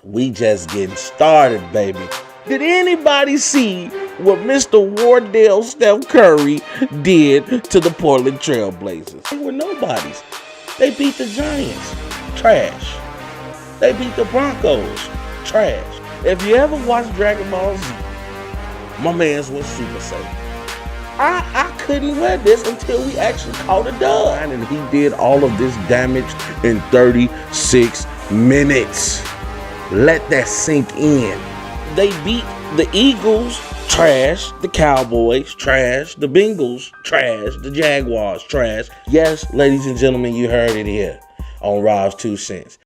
We just getting started, baby. Did anybody see what Mr. Wardell Steph Curry did to the Portland Trailblazers? They were nobodies. They beat the Giants. Trash. They beat the Broncos. Trash. If you ever watched Dragon Ball Z, my man's went Super Saiyan. I couldn't wear this until we actually caught a dub. And he did all of this damage in 36 minutes. Let that sink in. They beat the Eagles, trash. The Cowboys, trash. The Bengals, trash. The Jaguars, trash. Yes, ladies and gentlemen, you heard it here on Rob's 2 Cents.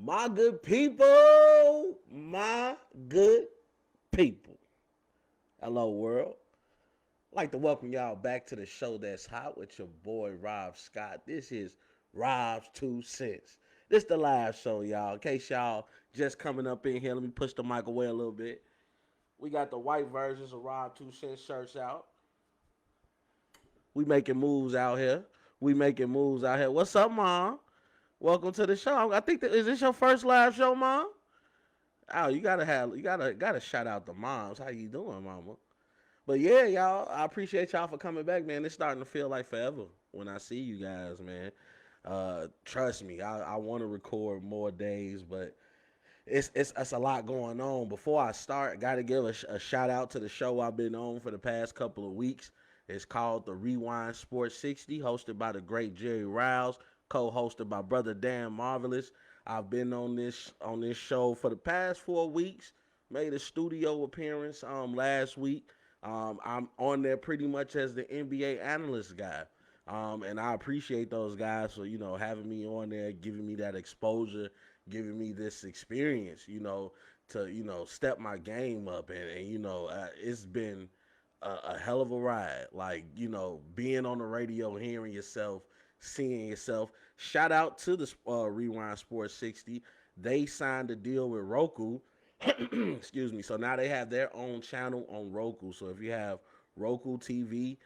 My good people, my good people. Hello, world. I'd like to welcome y'all back to the show that's hot with your boy, Rob Scott. This is Rob's 2 Cents. This is the live show, y'all. In case y'all just coming up in here, let me push the mic away a little bit. We got the white versions of Rob 2 Cents shirts out. We making moves out here. What's up, Mom? Welcome to the show. I think is this your first live show, Mom? Oh, you gotta shout out the moms. How you doing, Mama? But yeah, y'all, I appreciate y'all for coming back, man. It's starting to feel like forever when I see you guys, man. Trust me, I want to record more days, but it's a lot going on. Before I start, got to give a shout out to the show I've been on for the past couple of weeks. It's called the Rewind Sports 60, hosted by the great Jerry Rouse, co-hosted by Brother Dan Marvelous. I've been on this show for the past 4 weeks. Made a studio appearance last week. I'm on there pretty much as the NBA analyst guy. And I appreciate those guys for, having me on there, giving me that exposure, giving me this experience, to, step my game up. And it's been a hell of a ride. Like, being on the radio, hearing yourself, seeing yourself. Shout out to the Rewind Sports 60. They signed a deal with Roku. Excuse me. So now they have their own channel on Roku. So if you have Roku TV,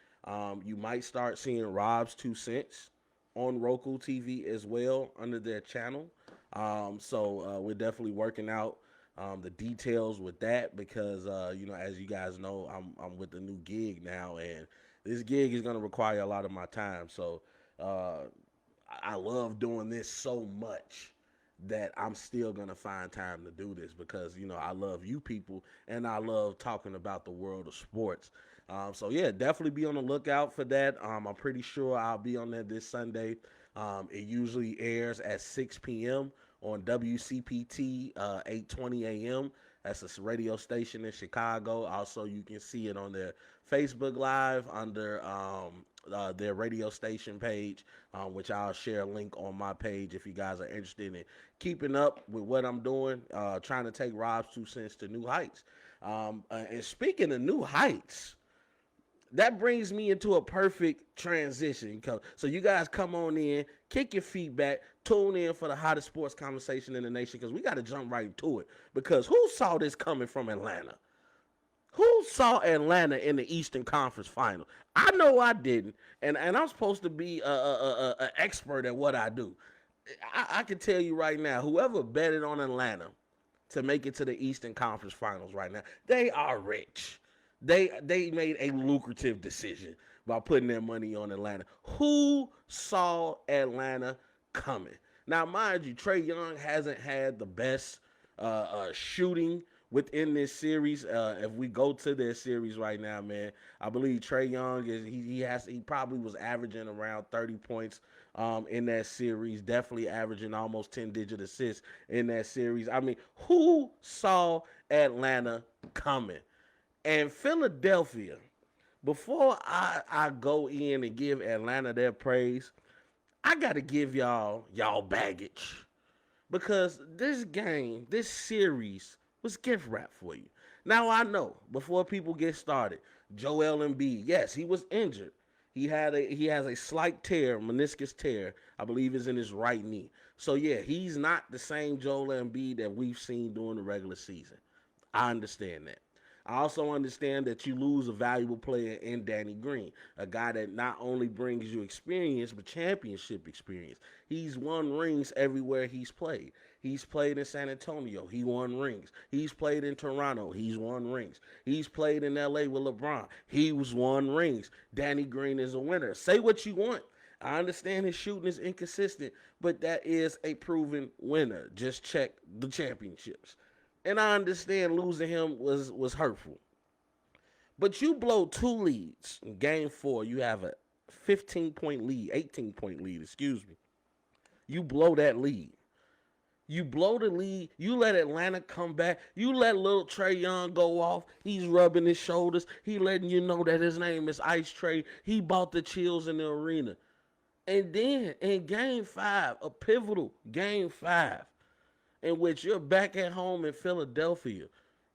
you might start seeing Rob's 2 Cents on Roku TV as well under their channel. So we're definitely working out the details with that because, as you guys know, I'm with a new gig now, and this gig is going to require a lot of my time. So I love doing this so much that I'm still going to find time to do this because, I love you people and I love talking about the world of sports. So, yeah, definitely be on the lookout for that. I'm pretty sure I'll be on there this Sunday. It usually airs at 6 p.m. on WCPT, 8:20 a.m. That's a radio station in Chicago. Also, you can see it on their Facebook Live under their radio station page, which I'll share a link on my page if you guys are interested in keeping up with what I'm doing, trying to take Rob's 2 Cents to new heights. And speaking of new heights, that brings me into a perfect transition. So you guys come on in, kick your feet back, tune in for the hottest sports conversation in the nation because we got to jump right to it. Because who saw this coming from Atlanta? Who saw Atlanta in the Eastern Conference Final? I know I didn't, and I'm supposed to be an expert at what I do. I can tell you right now, whoever betted on Atlanta to make it to the Eastern Conference Finals right now, they are rich. They made a lucrative decision by putting their money on Atlanta. Who saw Atlanta coming? Now, mind you, Trae Young hasn't had the best shooting within this series. If we go to their series right now, man, I believe Trae Young he probably was averaging around 30 points in that series. Definitely averaging almost 10-digit assists in that series. I mean, who saw Atlanta coming? And Philadelphia, before I go in and give Atlanta their praise, I got to give y'all baggage. Because this series was gift wrap for you. Now I know, before people get started, Joel Embiid, yes, he was injured. He has a slight tear, meniscus tear, I believe is in his right knee. So yeah, he's not the same Joel Embiid that we've seen during the regular season. I understand that. I also understand that you lose a valuable player in Danny Green, a guy that not only brings you experience, but championship experience. He's won rings everywhere he's played. He's played in San Antonio. He won rings. He's played in Toronto. He's won rings. He's played in LA with LeBron. He was won rings. Danny Green is a winner. Say what you want. I understand his shooting is inconsistent, but that is a proven winner. Just check the championships. And I understand losing him was hurtful. But you blow two leads. In game 4, you have a 15-point lead, 18-point lead, excuse me. You blow that lead. You blow the lead. You let Atlanta come back. You let little Trae Young go off. He's rubbing his shoulders. He letting you know that his name is Ice Trae. He bought the chills in the arena. And then in game 5, a pivotal game 5, in which you're back at home in Philadelphia,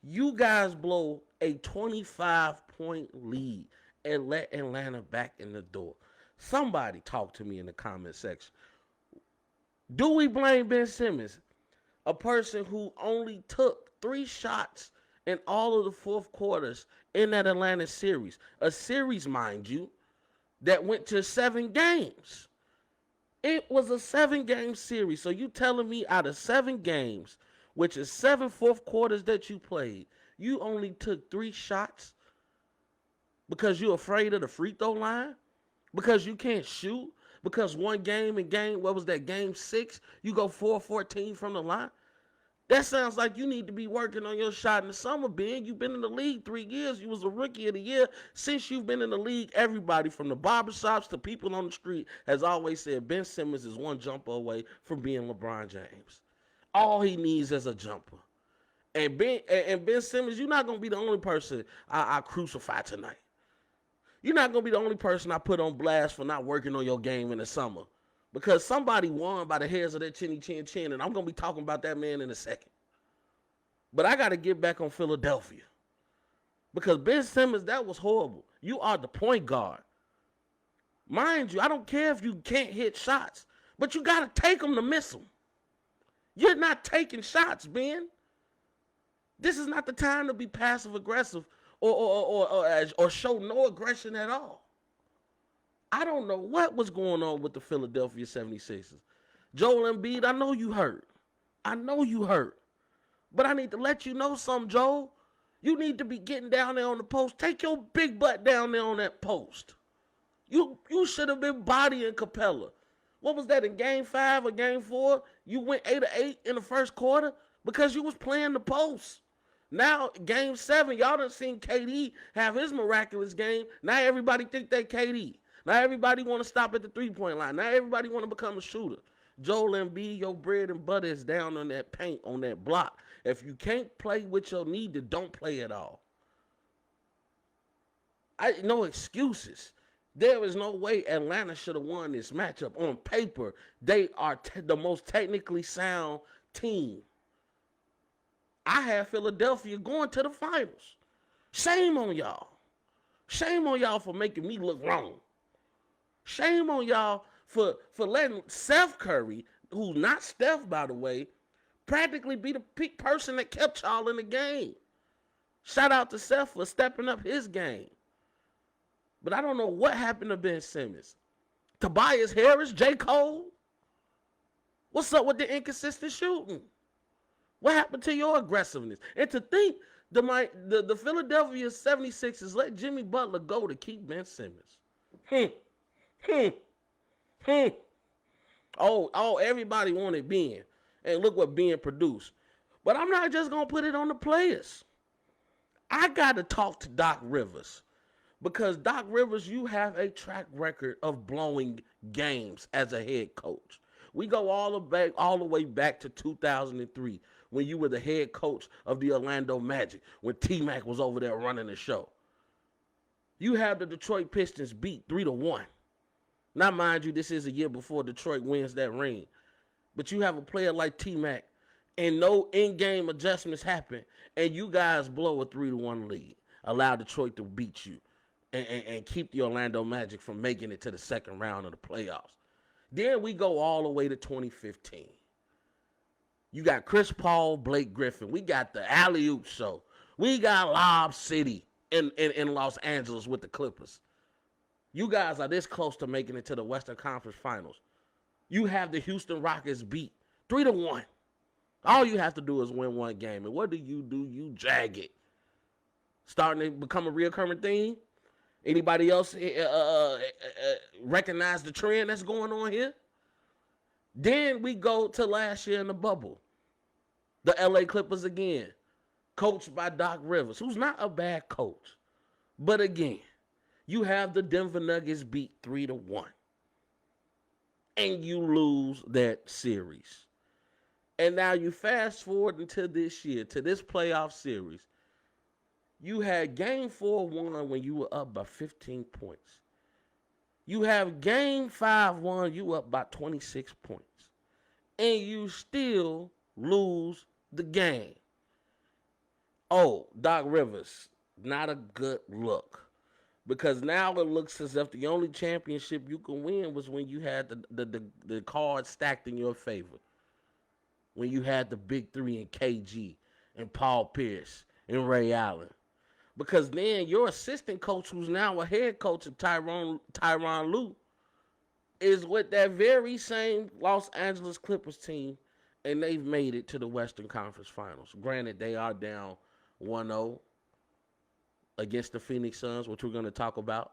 you guys blow a 25-point lead and let Atlanta back in the door. Somebody talk to me in the comment section. Do we blame Ben Simmons, a person who only took 3 shots in all of the fourth quarters in that Atlanta series? A series, mind you, that went to 7 games. It was a 7-game series. So you telling me out of 7 games, which is 7 fourth quarters that you played, you only took 3 shots because you're afraid of the free throw line? Because you can't shoot? Because one game in game 6, you go 4-14 from the line? That sounds like you need to be working on your shot in the summer, Ben. You've been in the league 3 years. You was a rookie of the year. Since you've been in the league, everybody from the barbershops to people on the street has always said Ben Simmons is one jumper away from being LeBron James. All he needs is a jumper. And Ben Simmons, you're not going to be the only person I crucify tonight. You're not going to be the only person I put on blast for not working on your game in the summer. Because somebody won by the hairs of their chinny chin chin, and I'm going to be talking about that man in a second. But I got to get back on Philadelphia. Because Ben Simmons, that was horrible. You are the point guard. Mind you, I don't care if you can't hit shots, but you got to take them to miss them. You're not taking shots, Ben. This is not the time to be passive-aggressive or show no aggression at all. I don't know what was going on with the Philadelphia 76ers. Joel Embiid, I know you hurt. But I need to let you know something, Joel. You need to be getting down there on the post. Take your big butt down there on that post. You should have been bodying Capella. What was that, in game 5 or game 4? You went 8 of 8 in the first quarter because you was playing the post. Now, game 7, y'all done seen KD have his miraculous game. Now everybody think they KD. Now everybody want to stop at the three-point line. Now everybody want to become a shooter. Joel Embiid, your bread and butter is down on that paint, on that block. If you can't play with your knee, then don't play at all. No excuses. There is no way Atlanta should have won this matchup. On paper, they are the most technically sound team. I have Philadelphia going to the finals. Shame on y'all. Shame on y'all for making me look wrong. Shame on y'all for letting Steph Curry, who's not Steph, by the way, practically be the peak person that kept y'all in the game. Shout out to Steph for stepping up his game. But I don't know what happened to Ben Simmons. Tobias Harris, J. Cole? What's up with the inconsistent shooting? What happened to your aggressiveness? And to think the Philadelphia 76ers let Jimmy Butler go to keep Ben Simmons. Oh, everybody wanted Ben. And look what Ben produced. But I'm not just going to put it on the players. I got to talk to Doc Rivers. Because, Doc Rivers, you have a track record of blowing games as a head coach. We go all the way back to 2003 when you were the head coach of the Orlando Magic, when T-Mac was over there running the show. You have the Detroit Pistons beat 3-1. Now, mind you, this is a year before Detroit wins that ring. But you have a player like T-Mac, and no in-game adjustments happen, and you guys blow a 3-1 lead. Allow Detroit to beat you and keep the Orlando Magic from making it to the second round of the playoffs. Then we go all the way to 2015. You got Chris Paul, Blake Griffin. We got the alley-oop show. We got Lob City in Los Angeles with the Clippers. You guys are this close to making it to the Western Conference Finals. You have the Houston Rockets beat 3-1. All you have to do is win one game. And what do? You drag it. Starting to become a reoccurring theme. Anybody else recognize the trend that's going on here? Then we go to last year in the bubble. The LA Clippers again, coached by Doc Rivers, who's not a bad coach. But again, you have the Denver Nuggets beat 3-1. And you lose that series. And now you fast forward into this year, to this playoff series. You had game 4 won when you were up by 15 points. You have game 5 won, you up by 26 points. And you still lose the game. Oh, Doc Rivers, not a good look. Because now it looks as if the only championship you can win was when you had the cards stacked in your favor. When you had the big three in KG and Paul Pierce and Ray Allen. Because then your assistant coach, who's now a head coach of Tyronn Lue, is with that very same Los Angeles Clippers team, and they've made it to the Western Conference Finals. Granted, they are down 1-0 against the Phoenix Suns, which we're going to talk about.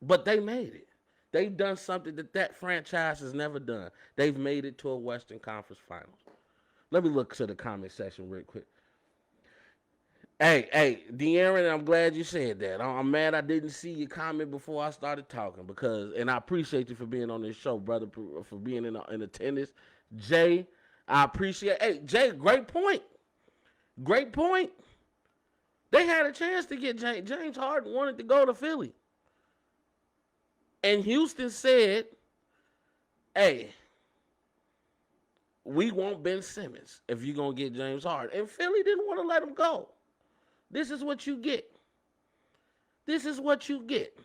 But they made it. They've done something that franchise has never done. They've made it to a Western Conference Finals. Let me look to the comment section real quick. Hey, De'Aaron, I'm glad you said that. I'm mad I didn't see your comment before I started talking and I appreciate you for being on this show, brother, for being in attendance. Jay, I appreciate. Hey, Jay, great point. Great point. They had a chance to get James Harden wanted to go to Philly. And Houston said, hey, we want Ben Simmons if you're going to get James Harden. And Philly didn't want to let him go. This is what you get. This is what you get.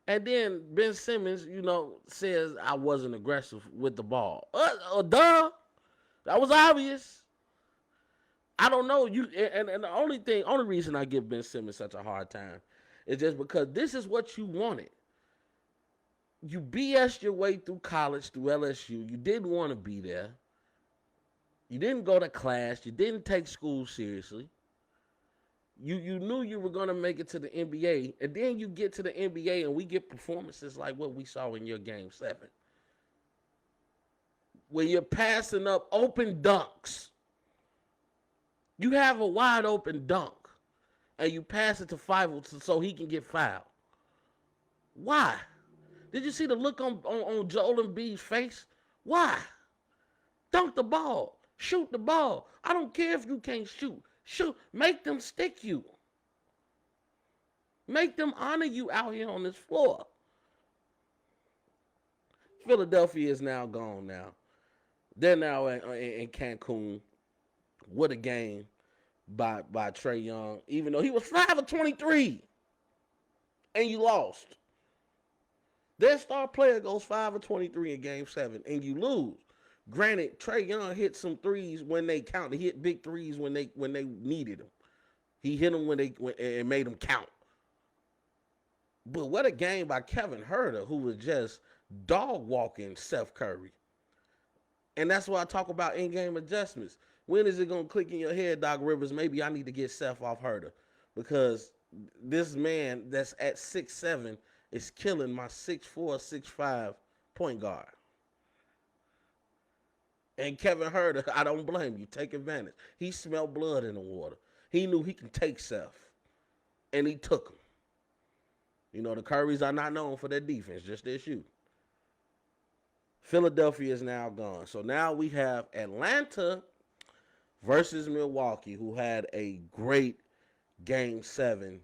And then Ben Simmons, says I wasn't aggressive with the ball. Duh. That was obvious. I don't know. And the only reason I give Ben Simmons such a hard time is just because this is what you wanted. You BS'd your way through college, through LSU. You didn't want to be there. You didn't go to class. You didn't take school seriously. You knew you were going to make it to the NBA, and then you get to the NBA and we get performances like what we saw in your Game 7. When you're passing up open dunks. You have a wide open dunk, and you pass it to Fivell so he can get fouled. Why? Did you see the look on Joel Embiid's face? Why? Dunk the ball. Shoot the ball. I don't care if you can't shoot. Shoot. Make them stick you. Make them honor you out here on this floor. Philadelphia is now gone now. They're now in Cancun with a game by Trae Young, even though he was 5 of 23 and you lost. Their star player goes 5 of 23 in Game 7 and you lose. Granted, Trae Young hit some threes when they counted. He hit big threes when they needed them. He hit them when and made them count. But what a game by Kevin Huerter, who was just dog walking Seth Curry. And that's why I talk about in-game adjustments. When is it going to click in your head, Doc Rivers, maybe I need to get Seth off Huerter? Because this man that's at 6'7" is killing my 6'4", 6'5" point guard. And Kevin Huerter, I don't blame you. Take advantage. He smelled blood in the water. He knew he can take Seth. And he took him. The Currys are not known for their defense, just their shooting. Philadelphia is now gone. So now we have Atlanta versus Milwaukee, who had a great Game 7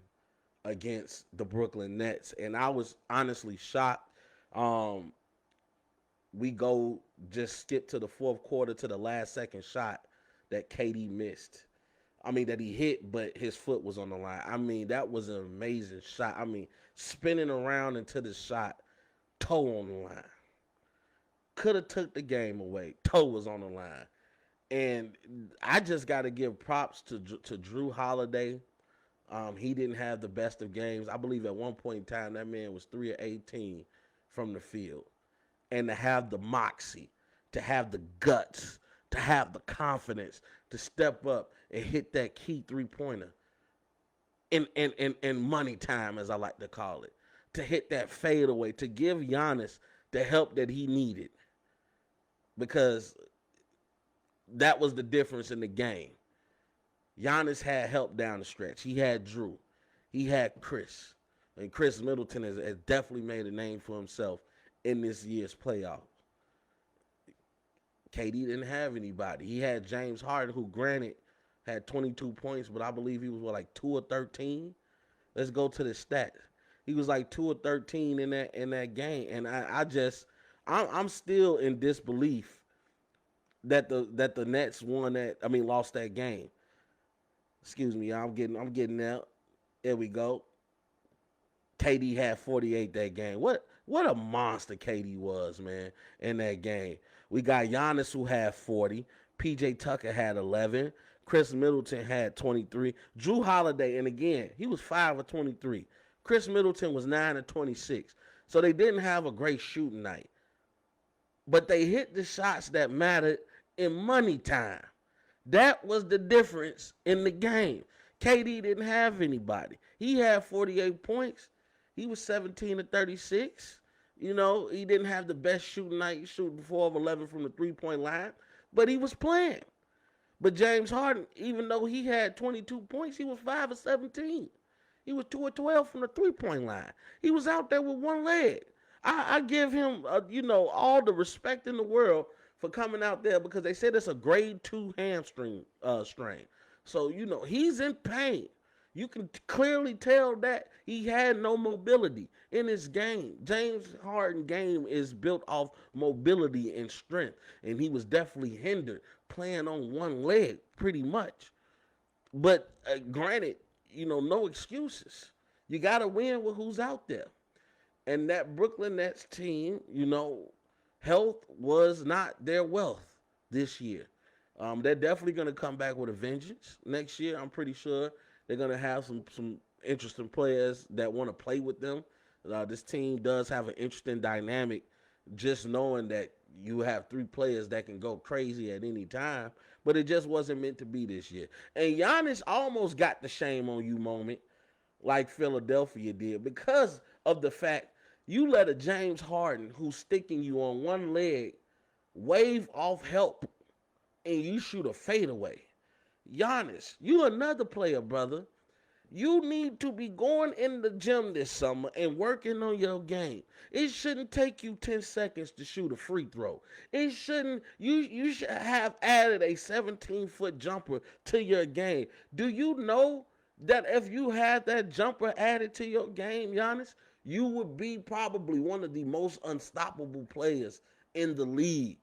against the Brooklyn Nets. And I was honestly shocked. We just skip to the fourth quarter to the last second shot that KD missed. That he hit, but his foot was on the line. That was an amazing shot. Spinning around into the shot, toe on the line. Could have took the game away. Toe was on the line. And I just got to give props to Drew Holiday. He didn't have the best of games. I believe at one point in time that man was 3 of 18 from the field. And to have the moxie, to have the guts, to have the confidence to step up and hit that key three-pointer in money time, as I like to call it, to hit that fadeaway, to give Giannis the help that he needed. Because that was the difference in the game. Giannis had help down the stretch. He had Drew. He had Chris. And Chris Middleton has definitely made a name for himself in this year's playoffs. KD didn't have anybody. He had James Harden, who granted had 22 points, but I believe he was like 2 or 13. Let's go to the stats. He was like 2 or 13 in that game, and I'm still in disbelief that the Nets lost that game. Excuse me, I'm getting there. There we go. KD had 48 that game. What a monster KD was, man, in that game. We got Giannis, who had 40. PJ Tucker had 11. Chris Middleton had 23. Drew Holiday, and again, he was 5 of 23. Chris Middleton was 9 of 26. So they didn't have a great shooting night. But they hit the shots that mattered in money time. That was the difference in the game. KD didn't have anybody. He had 48 points. He was 17 to 36. You know, he didn't have the best shooting night, shooting 4 of 11 from the three-point line, but he was playing. But James Harden, even though he had 22 points, he was 5 of 17. He was 2 of 12 from the three-point line. He was out there with one leg. I give him, all the respect in the world for coming out there, because they said it's a grade 2 hamstring strain. So, he's in pain. You can clearly tell that he had no mobility in his game. James Harden's game is built off mobility and strength, and he was definitely hindered playing on one leg pretty much. But granted, no excuses. You got to win with who's out there. And that Brooklyn Nets team, health was not their wealth this year. They're definitely going to come back with a vengeance next year. I'm pretty sure they're going to have some interesting players that want to play with them. This team does have an interesting dynamic, just knowing that you have 3 players that can go crazy at any time, but it just wasn't meant to be this year. And Giannis almost got the shame on you moment like Philadelphia did, because of the fact you let a James Harden, who's sticking you on one leg, wave off help, and you shoot a fadeaway. Giannis, you another player, brother. You need to be going in the gym this summer and working on your game. It shouldn't take you 10 seconds to shoot a free throw. It shouldn't. You should have added a 17-foot jumper to your game. Do you know that if you had that jumper added to your game, Giannis, you would be probably one of the most unstoppable players in the league?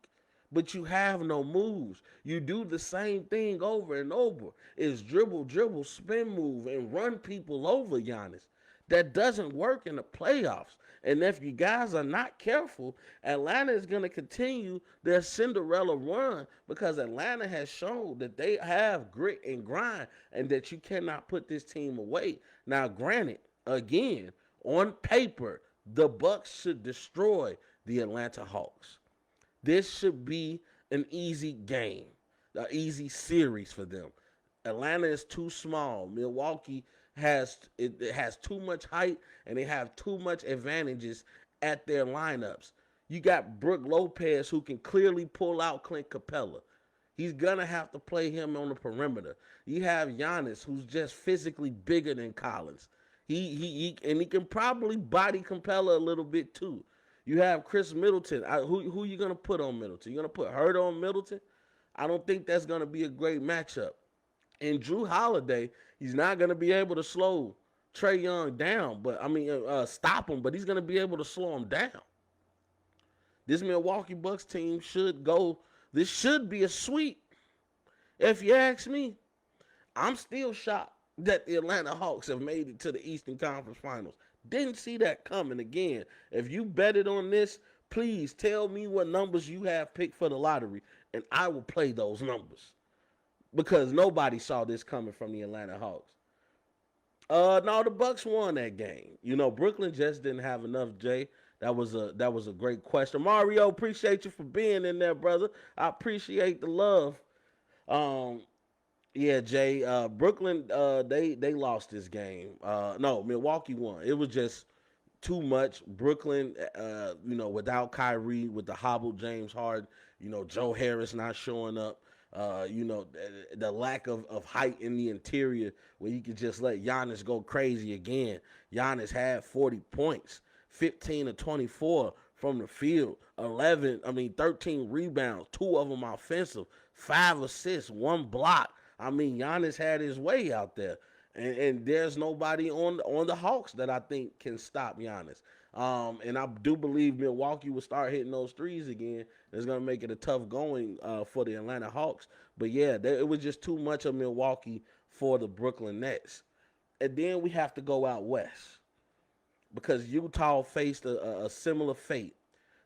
But you have no moves. You do the same thing over and over. It's dribble, spin move, and run people over, Giannis. That doesn't work in the playoffs. And if you guys are not careful, Atlanta is going to continue their Cinderella run, because Atlanta has shown that they have grit and grind and that you cannot put this team away. Now, granted, again, on paper, the Bucks should destroy the Atlanta Hawks. This should be an easy game, an easy series for them. Atlanta is too small. Milwaukee has too much height, and they have too much advantages at their lineups. You got Brook Lopez, who can clearly pull out Clint Capella. He's going to have to play him on the perimeter. You have Giannis, who's just physically bigger than Collins. He can probably body Capella a little bit too. You have Chris Middleton. Who you going to put on Middleton? You going to put Hurt on Middleton? I don't think that's going to be a great matchup. And Drew Holiday, he's not going to be able to slow Trae Young down, stop him, but he's going to be able to slow him down. This Milwaukee Bucks team this should be a sweep. If you ask me, I'm still shocked that the Atlanta Hawks have made it to the Eastern Conference Finals. Didn't see that coming. Again, if you betted on this, Please tell me what numbers you have picked for the lottery, and I will play those numbers because nobody saw this coming from the Atlanta Hawks. No, the Bucks won that game. You know, Brooklyn just didn't have enough. Jay, that was a great question. Mario, appreciate you for being in there, brother. I appreciate the love. Um, yeah, Jay. Brooklyn, they lost this game. No, Milwaukee won. It was just too much. Brooklyn, without Kyrie, with the hobbled James Harden, Joe Harris not showing up. The lack of height in the interior where you could just let Giannis go crazy again. Giannis had 40 points, 15 to 24 from the field, 13 rebounds, two of them offensive, 5 assists, one block. Giannis had his way out there. And there's nobody on the Hawks that I think can stop Giannis. And I do believe Milwaukee will start hitting those threes again. It's going to make it a tough going for the Atlanta Hawks. But, yeah, it was just too much of Milwaukee for the Brooklyn Nets. And then we have to go out west because Utah faced a similar fate,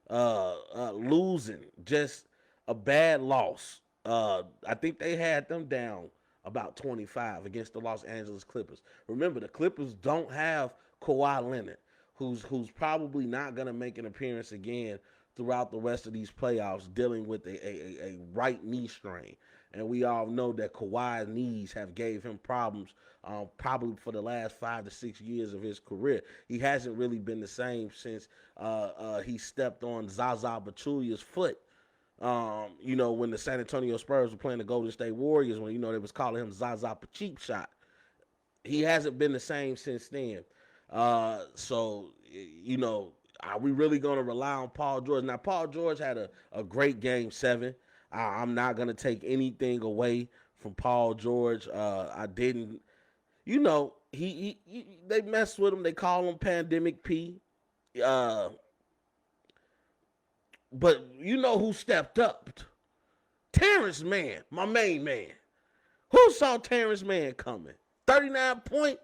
losing, just a bad loss. I think they had them down about 25 against the Los Angeles Clippers. Remember, the Clippers don't have Kawhi Leonard, who's probably not going to make an appearance again throughout the rest of these playoffs, dealing with a right knee strain. And we all know that Kawhi's knees have gave him problems probably for the last 5 to 6 years of his career. He hasn't really been the same since he stepped on Zaza Pachulia's foot. When the San Antonio Spurs were playing the Golden State Warriors, when, they was calling him Zaza Cheap Shot. He hasn't been the same since then. Are we really going to rely on Paul George? Now, Paul George had a great game 7. I'm not going to take anything away from Paul George. I didn't, they mess with him. They call him Pandemic P. But you know who stepped up? Terrence Mann, my main man. Who saw Terrence Mann coming? 39 point?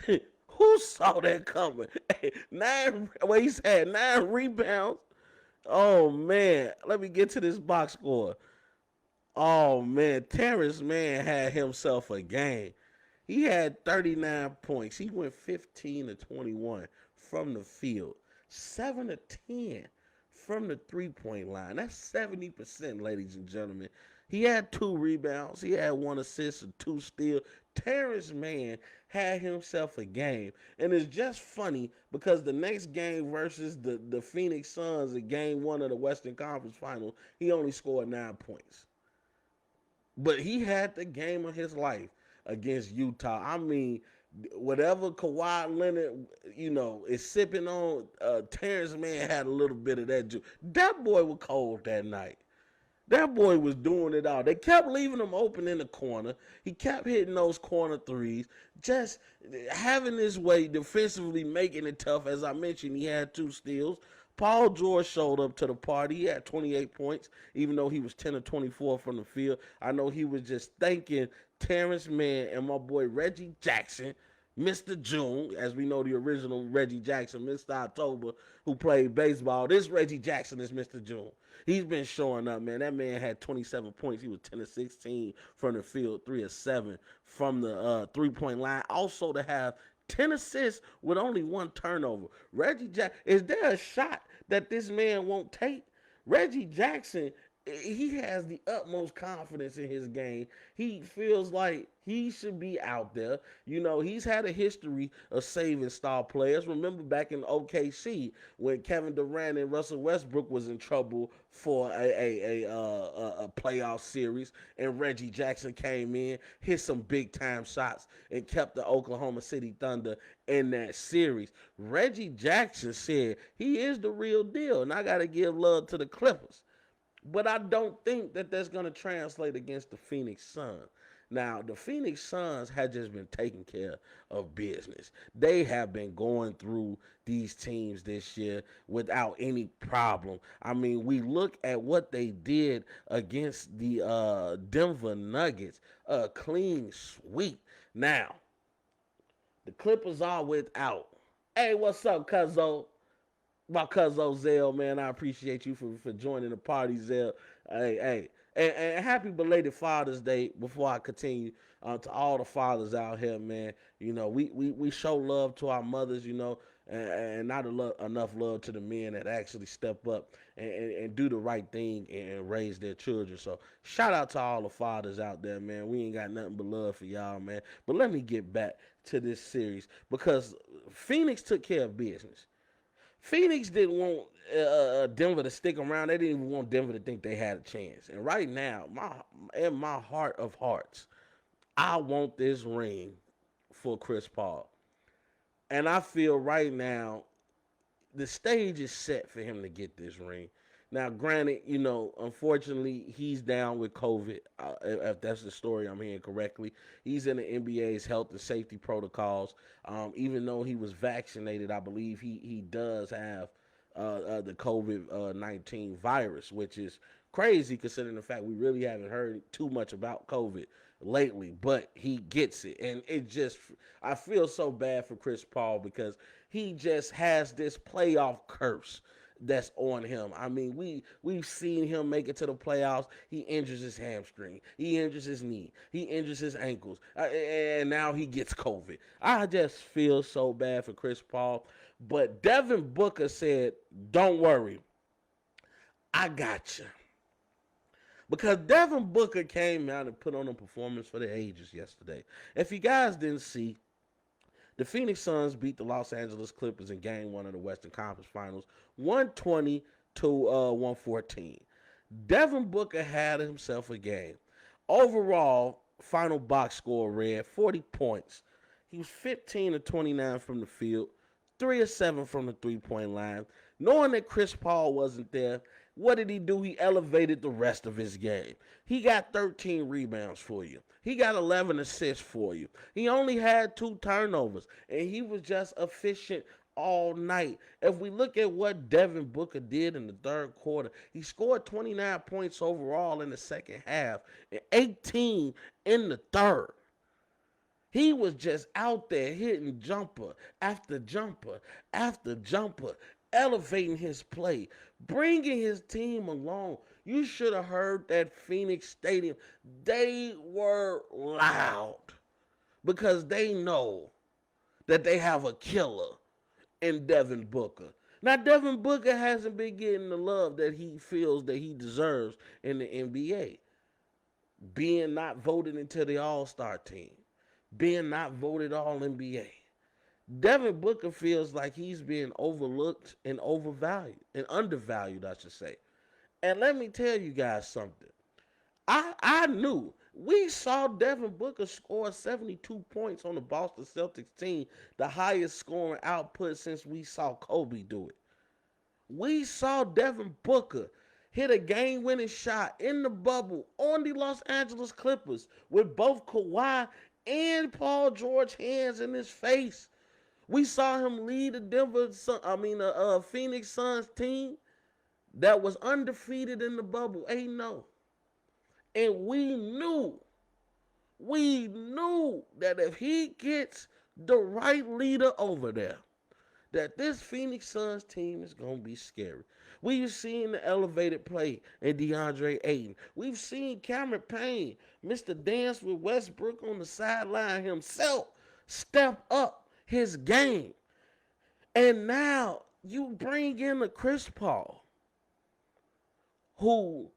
Who saw that coming? He's had 9 rebounds. Oh, man. Let me get to this box score. Oh, man. Terrence Mann had himself a game. He had 39 points. He went 15 to 21 from the field. 7 to 10 from the three-point line. That's 70%, ladies and gentlemen. He had 2 rebounds. He had 1 assist and 2 steals. Terrence Mann had himself a game. And it's just funny because the next game versus the Phoenix Suns in game 1 of the Western Conference Final, he only scored 9 points. But he had the game of his life against Utah. Whatever Kawhi Leonard, is sipping on, Terrence Mann had a little bit of that juice. That boy was cold that night. That boy was doing it all. They kept leaving him open in the corner. He kept hitting those corner threes, just having his way defensively, making it tough. As I mentioned, he had 2 steals. Paul George showed up to the party. He had 28 points, even though he was 10 of 24 from the field. I know he was just thanking Terrence Mann and my boy Reggie Jackson, Mr. June, as we know the original Reggie Jackson, Mr. October, who played baseball. This Reggie Jackson is Mr. June. He's been showing up, man. That man had 27 points. He was 10 of 16 from the field, 3 of 7 from the three-point line. Also to have 10 assists with only 1 turnover. Reggie Jackson, is there a shot that this man won't take? Reggie Jackson, he has the utmost confidence in his game. He feels like he should be out there. He's had a history of saving star players. Remember back in OKC when Kevin Durant and Russell Westbrook was in trouble for a playoff series, and Reggie Jackson came in, hit some big time shots, and kept the Oklahoma City Thunder in that series. Reggie Jackson said he is the real deal, and I got to give love to the Clippers. But I don't think that that's going to translate against the Phoenix Suns. Now, the Phoenix Suns have just been taking care of business. They have been going through these teams this year without any problem. We look at what they did against the Denver Nuggets, a clean sweep. Now, the Clippers are without. Hey, what's up, cuzzo? My cousin Zell, man, I appreciate you for joining the party, Zell. Hey. And happy belated Father's Day before I continue to all the fathers out here, man. You know, we show love to our mothers, you know, and not enough love to the men that actually step up and do the right thing and raise their children. So shout out to all the fathers out there, man. We ain't got nothing but love for y'all, man. But let me get back to this series because Phoenix took care of business. Phoenix didn't want Denver to stick around. They didn't even want Denver to think they had a chance. And right now, in my heart of hearts, I want this ring for Chris Paul. And I feel right now the stage is set for him to get this ring. Now, granted, you know, unfortunately, he's down with COVID. If that's the story I'm hearing correctly, he's in the NBA's health and safety protocols. Even though he was vaccinated, I believe he does have the COVID-19 virus, which is crazy considering the fact we really haven't heard too much about COVID lately. But he gets it, and I feel so bad for Chris Paul because he just has this playoff curse that's on him. I mean, we've seen him make it to the playoffs. He injures his hamstring. He injures his knee. He injures his ankles. And now he gets COVID. I just feel so bad for Chris Paul. But Devin Booker said, don't worry. I got you. Because Devin Booker came out and put on a performance for the ages yesterday. If you guys didn't see, the Phoenix Suns beat the Los Angeles Clippers in Game 1 of the Western Conference Finals, 120 to 114. Devin Booker had himself a game. Overall, final box score read 40 points. He was 15 of 29 from the field, 3 of 7 from the three-point line. Knowing that Chris Paul wasn't there, what did he do? He elevated the rest of his game. He got 13 rebounds for you. He got 11 assists for you. He only had 2 turnovers, and he was just efficient all night. If we look at what Devin Booker did in the third quarter, he scored 29 points overall in the second half and 18 in the third. He was just out there hitting jumper after jumper after jumper, elevating his play, bringing his team along. You should have heard that Phoenix Stadium. They were loud because they know that they have a killer in Devin Booker. Now, Devin Booker hasn't been getting the love that he feels that he deserves in the NBA. Being not voted into the All-Star team. Being not voted All-NBA. Devin Booker feels like he's being overlooked and overvalued, and undervalued, I should say. And let me tell you guys something. I knew. We saw Devin Booker score 72 points on the Boston Celtics team, the highest scoring output since we saw Kobe do it. We saw Devin Booker hit a game-winning shot in the bubble on the Los Angeles Clippers with both Kawhi and Paul George hands in his face. We saw him lead the Phoenix Suns team that was undefeated in the bubble 8-0. And we knew that if he gets the right leader over there, that this Phoenix Suns team is going to be scary. We've seen the elevated play in DeAndre Ayton. We've seen Cameron Payne, Mr. Dance with Westbrook on the sideline himself, step up his game. And now you bring in a Chris Paul who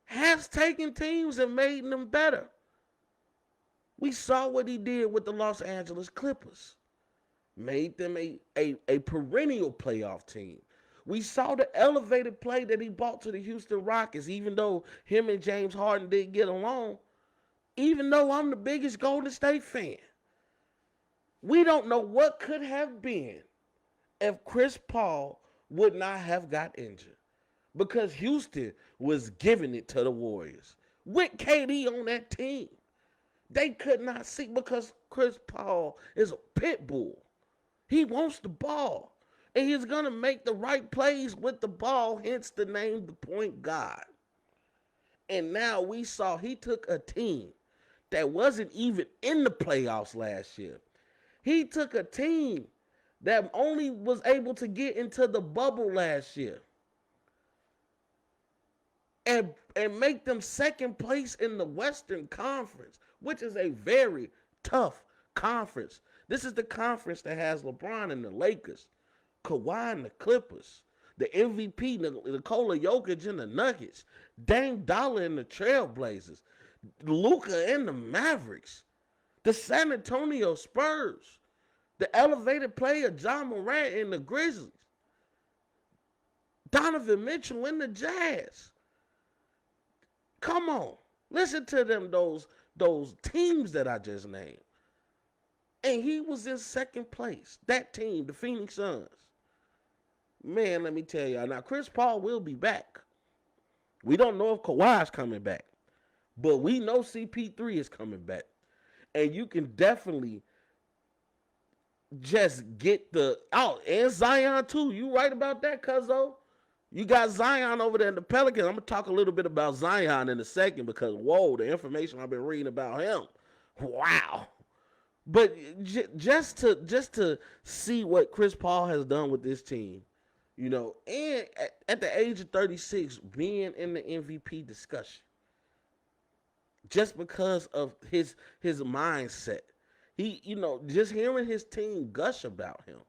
has taken teams and made them better. We saw what he did with the Los Angeles Clippers. Made them a perennial playoff team. We saw the elevated play that he brought to the Houston Rockets, even though him and James Harden didn't get along. Even though I'm the biggest Golden State fan. We don't know what could have been if Chris Paul would not have got injured. Because Houston was giving it to the Warriors. With KD on that team. They could not see because Chris Paul is a pit bull. He wants the ball. And he's going to make the right plays with the ball, hence the name the point guard. And now we saw he took a team that wasn't even in the playoffs last year. He took a team that only was able to get into the bubble last year and make them second place in the Western Conference, which is a very tough conference. This is the conference that has LeBron and the Lakers, Kawhi and the Clippers, the MVP, Nikola Jokic and the Nuggets, Dame Dollar and the Trailblazers, Luka and the Mavericks, the San Antonio Spurs, the elevated player John Morant and the Grizzlies, Donovan Mitchell and the Jazz. Come on. Listen to them, those teams that I just named. And he was in second place. That team, the Phoenix Suns. Man, let me tell y'all. Now, Chris Paul will be back. We don't know if Kawhi's coming back. But we know CP3 is coming back. And you can definitely just get and Zion too. You right about that, cuzzo? You got Zion over there in the Pelicans. I'm going to talk a little bit about Zion in a second because, whoa, the information I've been reading about him. Wow. But just to see what Chris Paul has done with this team, you know, and at the age of 36, being in the MVP discussion, just because of his mindset. He, you know, just hearing his team gush about him,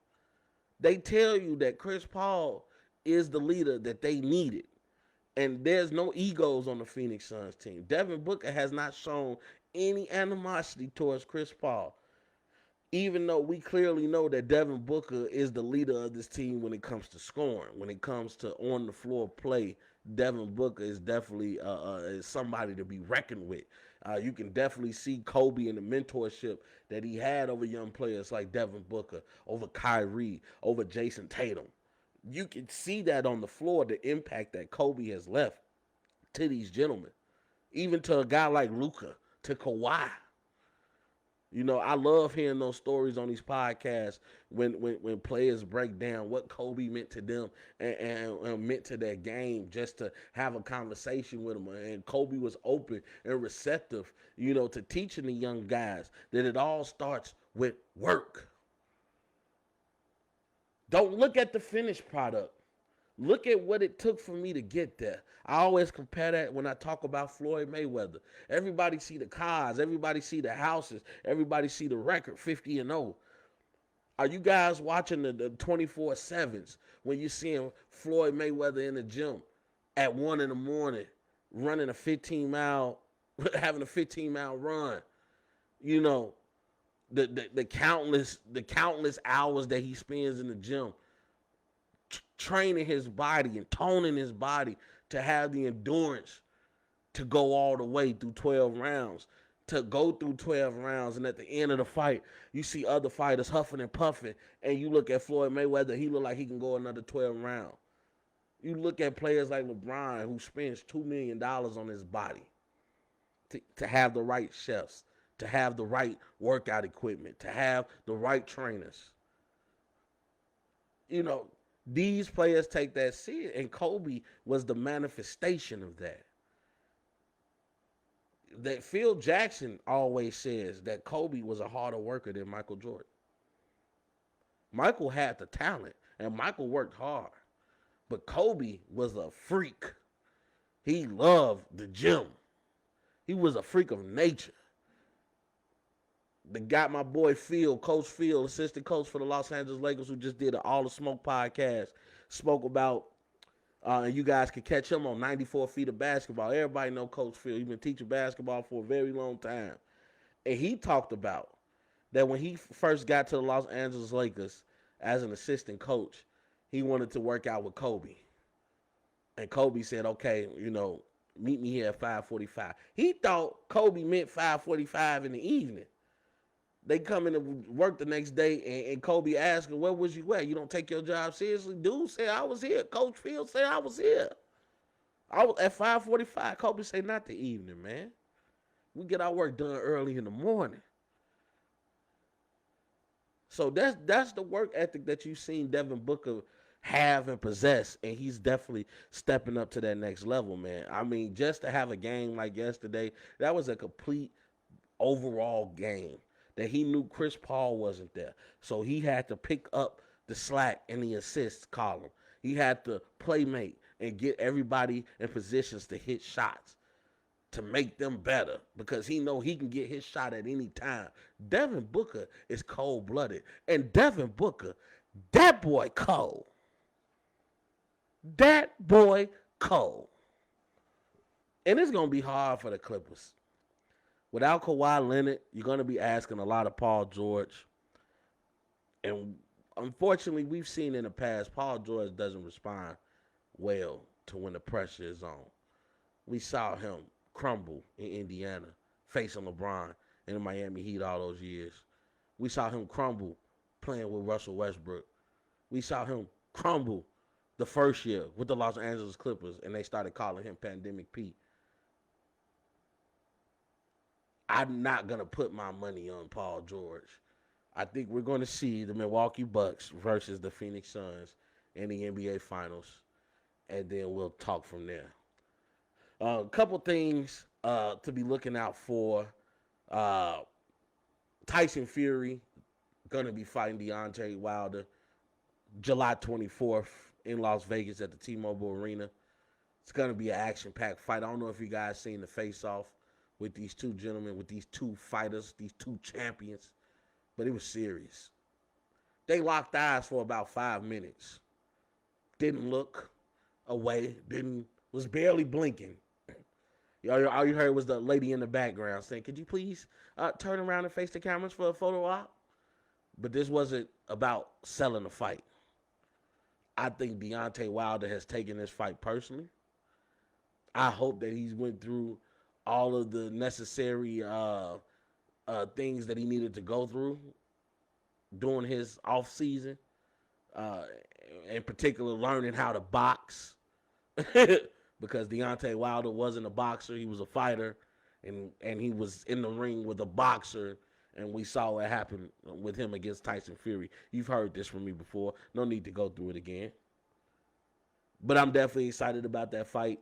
they tell you that Chris Paul is the leader that they needed. And there's no egos on the Phoenix Suns team. Devin Booker has not shown any animosity towards Chris Paul, even though we clearly know that Devin Booker is the leader of this team when it comes to scoring. When it comes to on-the-floor play, Devin Booker is definitely somebody to be reckoned with. You can definitely see Kobe and the mentorship that he had over young players like Devin Booker, over Kyrie, over Jason Tatum. You can see that on the floor, the impact that Kobe has left to these gentlemen, even to a guy like Luka, to Kawhi. You know, I love hearing those stories on these podcasts when players break down what Kobe meant to them and meant to their game, just to have a conversation with them. And Kobe was open and receptive, you know, to teaching the young guys that it all starts with work. Don't look at the finished product. Look at what it took for me to get there. I always compare that when I talk about Floyd Mayweather. Everybody see the cars. Everybody see the houses. Everybody see the record, 50-0. Are you guys watching the 24/7s when you're seeing Floyd Mayweather in the gym at 1 in the morning, running a 15-mile, having a 15-mile run? You know, the countless hours that he spends in the gym training his body and toning his body to have the endurance to go all the way through 12 rounds, to go through 12 rounds, and at the end of the fight, you see other fighters huffing and puffing, and you look at Floyd Mayweather, he look like he can go another 12 rounds. You look at players like LeBron, who spends $2 million on his body to have the right chefs, to have the right workout equipment, to have the right trainers. You know, these players take that serious, and Kobe was the manifestation of that. That Phil Jackson always says that Kobe was a harder worker than Michael Jordan. Michael had the talent, and Michael worked hard. But Kobe was a freak. He loved the gym. He was a freak of nature. My boy Phil, Coach Phil, assistant coach for the Los Angeles Lakers, who just did an All the Smoke podcast, spoke about, and you guys can catch him on 94 Feet of Basketball. Everybody know Coach Phil. He's been teaching basketball for a very long time. And he talked about that when he first got to the Los Angeles Lakers as an assistant coach, he wanted to work out with Kobe. And Kobe said, okay, you know, meet me here at 5:45. He thought Kobe meant 5:45 in the evening. They come in and work the next day, and Kobe asked him, where was you at? You don't take your job seriously? Dude said, I was here. Coach Field said I was here. I was at 5:45. Kobe said, not the evening, man. We get our work done early in the morning. So that's the work ethic that you've seen Devin Booker have and possess, and he's definitely stepping up to that next level, man. I mean, just to have a game like yesterday, that was a complete overall game. That he knew Chris Paul wasn't there. So he had to pick up the slack and the assists column. He had to playmate and get everybody in positions to hit shots to make them better because he know he can get his shot at any time. Devin Booker is cold-blooded. And Devin Booker, that boy cold. That boy cold. And it's going to be hard for the Clippers. Without Kawhi Leonard, you're going to be asking a lot of Paul George. And unfortunately, we've seen in the past, Paul George doesn't respond well to when the pressure is on. We saw him crumble in Indiana, facing LeBron in the Miami Heat all those years. We saw him crumble playing with Russell Westbrook. We saw him crumble the first year with the Los Angeles Clippers, and they started calling him Pandemic Pete. I'm not going to put my money on Paul George. I think we're going to see the Milwaukee Bucks versus the Phoenix Suns in the NBA Finals, and then we'll talk from there. A couple things to be looking out for. Tyson Fury going to be fighting Deontay Wilder July 24th in Las Vegas at the T-Mobile Arena. It's going to be an action-packed fight. I don't know if you guys seen the face-off with these two gentlemen, with these two fighters, these two champions, but it was serious. They locked eyes for about 5 minutes. Didn't look away, was barely blinking. All you heard was the lady in the background saying, "Could you please turn around and face the cameras for a photo op?" But this wasn't about selling the fight. I think Deontay Wilder has taken this fight personally. I hope that he's went through all of the necessary things that he needed to go through during his off season. In particular, learning how to box. Because Deontay Wilder wasn't a boxer, he was a fighter, and he was in the ring with a boxer, and we saw what happened with him against Tyson Fury. You've heard this from me before. No need to go through it again. But I'm definitely excited about that fight.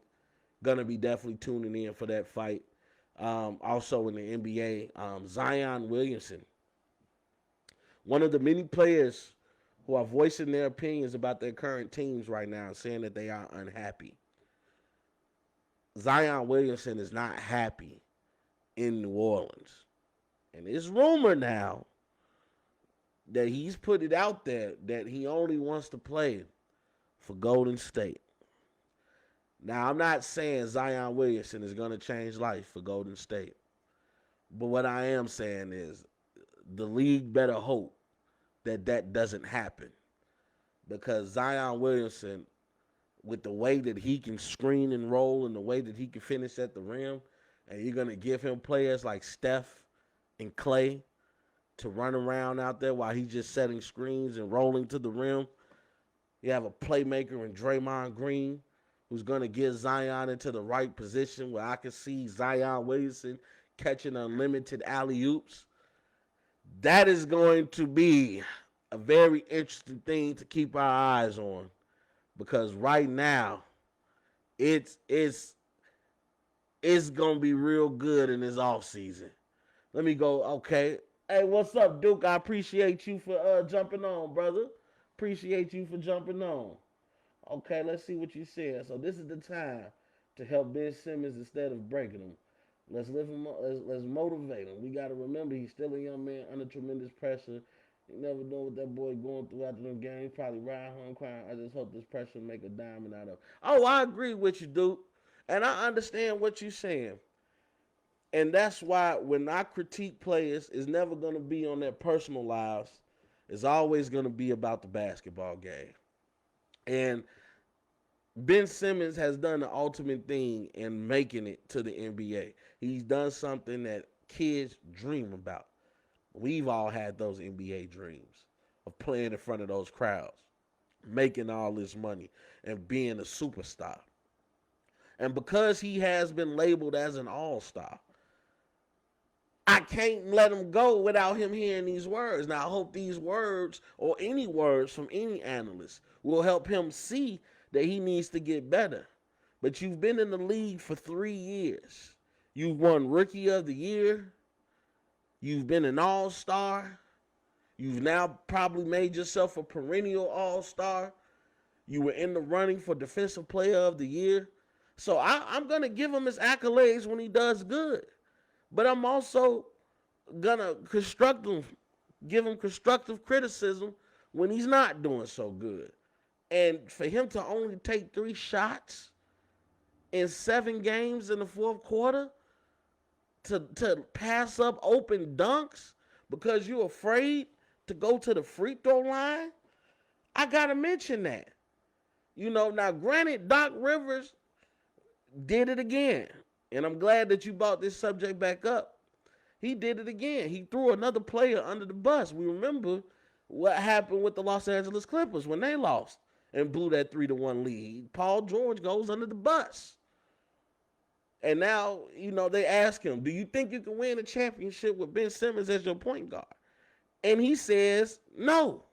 Gonna be definitely tuning in for that fight. Also in the NBA, Zion Williamson, one of the many players who are voicing their opinions about their current teams right now, saying that they are unhappy. Zion Williamson is not happy in New Orleans. And it's rumored now that he's put it out there that he only wants to play for Golden State. Now, I'm not saying Zion Williamson is going to change life for Golden State. But what I am saying is the league better hope that that doesn't happen. Because Zion Williamson, with the way that he can screen and roll and the way that he can finish at the rim, and you're going to give him players like Steph and Clay to run around out there while he's just setting screens and rolling to the rim. You have a playmaker in Draymond Green who's going to get Zion into the right position where I can see Zion Williamson catching unlimited alley-oops. That is going to be a very interesting thing to keep our eyes on. Because right now, it's going to be real good in this offseason. Let me go, okay. Hey, what's up, Duke? I appreciate you for jumping on, brother. Appreciate you for jumping on. Okay, let's see what you said. So this is the time to help Ben Simmons instead of breaking him. Let's lift him up. Let's motivate him. We got to remember he's still a young man under tremendous pressure. You never know what that boy going through after them games. Probably ride home crying. I just hope this pressure make a diamond out of. Oh, I agree with you, Duke. And I understand what you're saying. And that's why when I critique players, it's never going to be on their personal lives. It's always going to be about the basketball game. And Ben Simmons has done the ultimate thing in making it to the NBA. He's done something that kids dream about. We've all had those NBA dreams of playing in front of those crowds, making all this money, and being a superstar. And because he has been labeled as an all-star, I can't let him go without him hearing these words. Now, I hope these words or any words from any analyst will help him see that he needs to get better. But you've been in the league for 3 years. You've won Rookie of the Year. You've been an all-star. You've now probably made yourself a perennial all-star. You were in the running for Defensive Player of the Year. So I'm going to give him his accolades when he does good. But I'm also going to give him constructive criticism when he's not doing so good. And for him to only take 3 shots in 7 games in the fourth quarter, to pass up open dunks because you're afraid to go to the free throw line, I got to mention that. Now granted, Doc Rivers did it again. And I'm glad that you brought this subject back up. He did it again. He threw another player under the bus. We remember what happened with the Los Angeles Clippers when they lost and blew that 3-1 lead. Paul George goes under the bus. And now, they ask him, do you think you can win a championship with Ben Simmons as your point guard? And he says, no.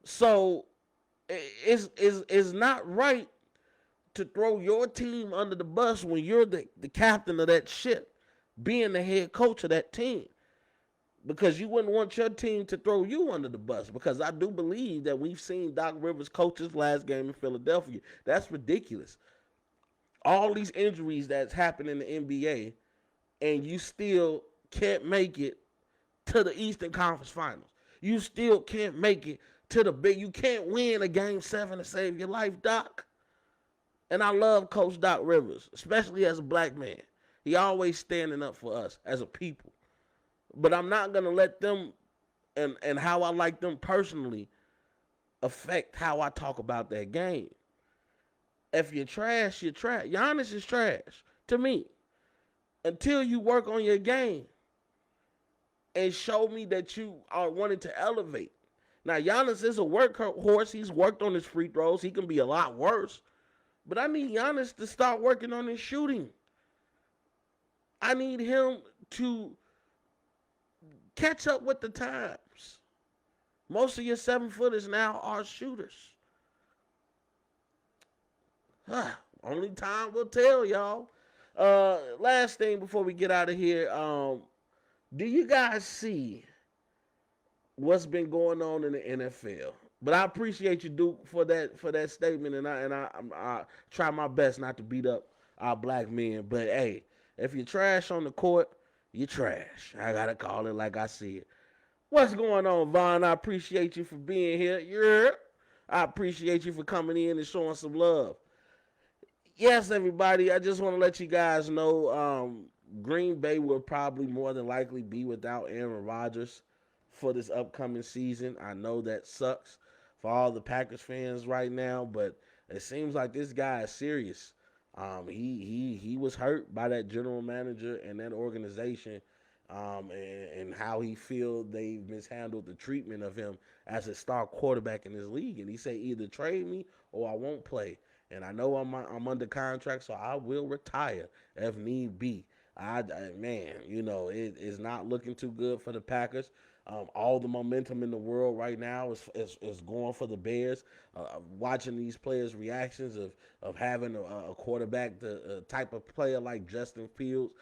So it's not right to throw your team under the bus when you're the captain of that ship, being the head coach of that team. Because you wouldn't want your team to throw you under the bus. Because I do believe that we've seen Doc Rivers coach his last game in Philadelphia. That's ridiculous. All these injuries that's happened in the NBA, and you still can't make it to the Eastern Conference Finals. You still can't make it to the big. You can't win a Game 7 to save your life, Doc. And I love Coach Doc Rivers, especially as a black man. He always standing up for us as a people. But I'm not going to let them and how I like them personally affect how I talk about that game. If you're trash, you're trash. Giannis is trash to me. Until you work on your game and show me that you are wanting to elevate. Now, Giannis is a workhorse. He's worked on his free throws. He can be a lot worse. But I need Giannis to start working on his shooting. I need him to catch up with the times. Most of your 7-footers now are shooters. Only time will tell, y'all. Last thing before we get out of here. Do you guys see what's been going on in the NFL? But I appreciate you, Duke, for that statement, and I try my best not to beat up our black men. But hey, if you're trash on the court, you're trash. I gotta call it like I see it. What's going on, Vaughn? I appreciate you for being here. Yeah, I appreciate you for coming in and showing some love. Yes, everybody, I just want to let you guys know Green Bay will probably more than likely be without Aaron Rodgers for this upcoming season. I know that sucks for all the Packers fans right now, but it seems like this guy is serious. He was hurt by that general manager and that organization, and how he feels they've mishandled the treatment of him as a star quarterback in this league. And he said, either trade me or I won't play. And I know I'm under contract, so I will retire if need be. Man, it is not looking too good for the Packers. All the momentum in the world right now is going for the Bears. Watching these players' reactions of having a quarterback, the type of player like Justin Fields.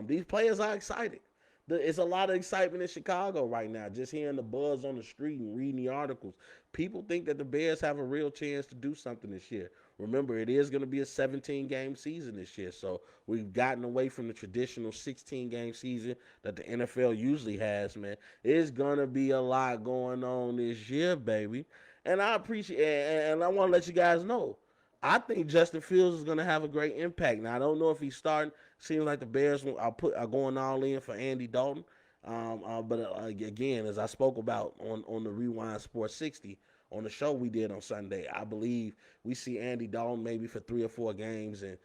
These players are excited. It's a lot of excitement in Chicago right now, just hearing the buzz on the street and reading the articles. People think that the Bears have a real chance to do something this year. Remember, it is going to be a 17-game season this year, so we've gotten away from the traditional 16-game season that the NFL usually has, man. It's going to be a lot going on this year, baby. And I appreciate it, and I want to let you guys know, I think Justin Fields is going to have a great impact. Now, I don't know if he's starting. Seems like the Bears are going all in for Andy Dalton. But again, as I spoke about on the Rewind Sports 60, on the show we did on Sunday, I believe we see Andy Dalton maybe for 3 or 4 games, and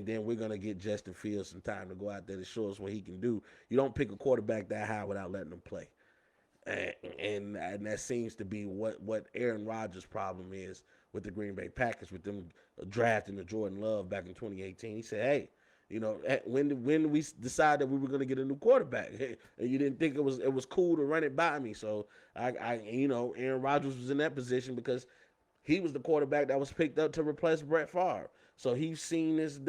then we're going to get Justin Fields some time to go out there to show us what he can do. You don't pick a quarterback that high without letting him play. And that seems to be what Aaron Rodgers' problem is with the Green Bay Packers, with them drafting the Jordan Love back in 2018. He said, hey, when we decided that we were going to get a new quarterback, and you didn't think it was cool to run it by me. So Aaron Rodgers was in that position because he was the quarterback that was picked up to replace Brett Favre. So he's seen this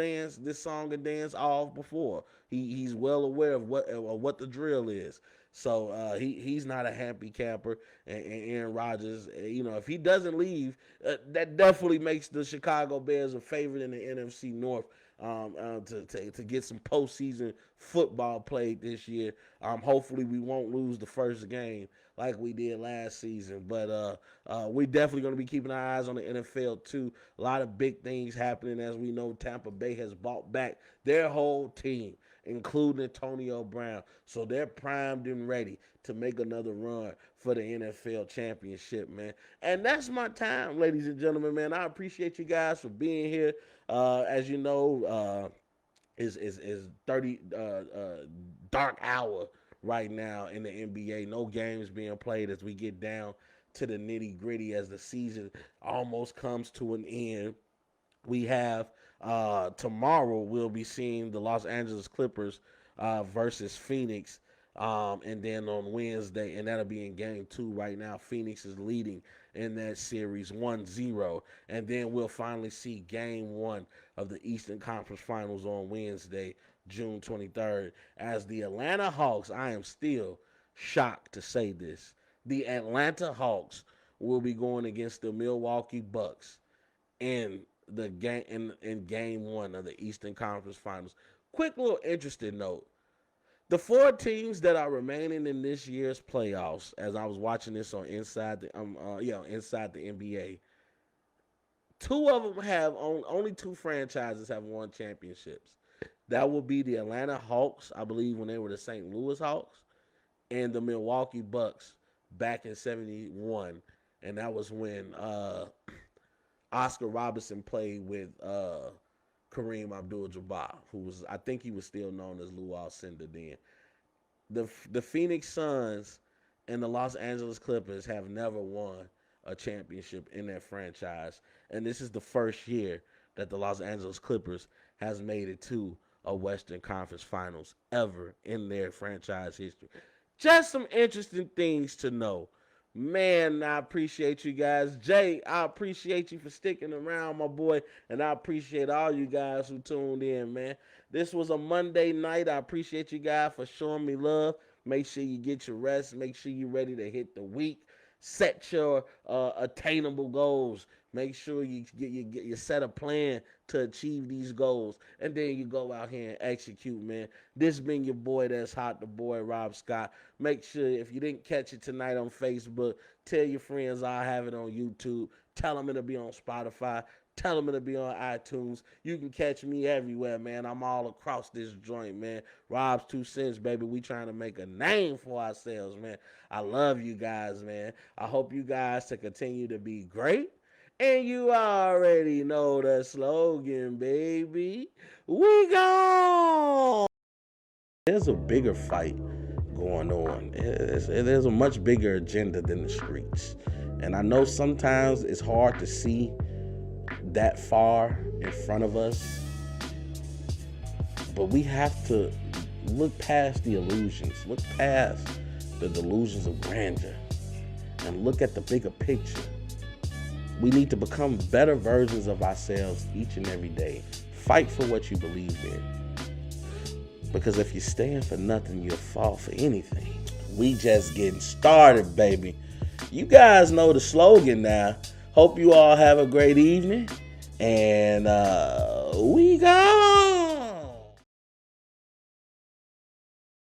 song and dance all before. He's well aware of what the drill is. So he's not a happy camper, and Aaron Rodgers, if he doesn't leave, that definitely makes the Chicago Bears a favorite in the NFC North to get some postseason football played this year. Hopefully we won't lose the first game like we did last season, but we're definitely going to be keeping our eyes on the NFL too. A lot of big things happening. As we know, Tampa Bay has bought back their whole team, including Antonio Brown. So they're primed and ready to make another run for the NFL championship, man. And that's my time, ladies and gentlemen, man. I appreciate you guys for being here. As you know, is 30 dark hour right now in the NBA. No games being played as we get down to the nitty gritty as the season almost comes to an end. We have tomorrow we'll be seeing the Los Angeles Clippers versus Phoenix. And then on Wednesday, and that'll be in game 2 right now. Phoenix is leading in that series 1-0. And then we'll finally see game 1 of the Eastern Conference Finals on Wednesday, June 23rd. As the Atlanta Hawks, I am still shocked to say this, the Atlanta Hawks will be going against the Milwaukee Bucks in the game in game 1 of the Eastern Conference Finals. Quick little interesting note. The 4 teams that are remaining in this year's playoffs, as I was watching this on Inside the NBA, 2 of them have only 2 franchises have won championships. That will be the Atlanta Hawks, I believe, when they were the St. Louis Hawks, and the Milwaukee Bucks back in '71, and that was when Oscar Robertson played with Kareem Abdul-Jabbar, I think he was still known as Lou Alcindor then. The Phoenix Suns and the Los Angeles Clippers have never won a championship in their franchise, and this is the first year that the Los Angeles Clippers has made it to a Western Conference Finals ever in their franchise history. Just some interesting things to know. Man, I appreciate you guys. Jay, I appreciate you for sticking around, my boy. And I appreciate all you guys who tuned in, man. This was a Monday night. I appreciate you guys for showing me love. Make sure you get your rest. Make sure you're ready to hit the week. Set your attainable goals. Make sure you set a plan to achieve these goals. And then you go out here and execute, man. This been your boy that's hot, the boy Rob Scott. Make sure if you didn't catch it tonight on Facebook, tell your friends I'll have it on YouTube. Tell them it'll be on Spotify. Tell them it'll be on iTunes. You can catch me everywhere, man. I'm all across this joint, man. Rob's 2 cents, baby. We trying to make a name for ourselves, man. I love you guys, man. I hope you guys to continue to be great. And you already know the slogan, baby. We gone. There's a bigger fight going on. There's a much bigger agenda than the streets. And I know sometimes it's hard to see that far in front of us. But we have to look past the illusions. Look past the delusions of grandeur. And look at the bigger picture. We need to become better versions of ourselves each and every day. Fight for what you believe in. Because if you stand for nothing, you'll fall for anything. We just getting started, baby. You guys know the slogan now. Hope you all have a great evening. And we go.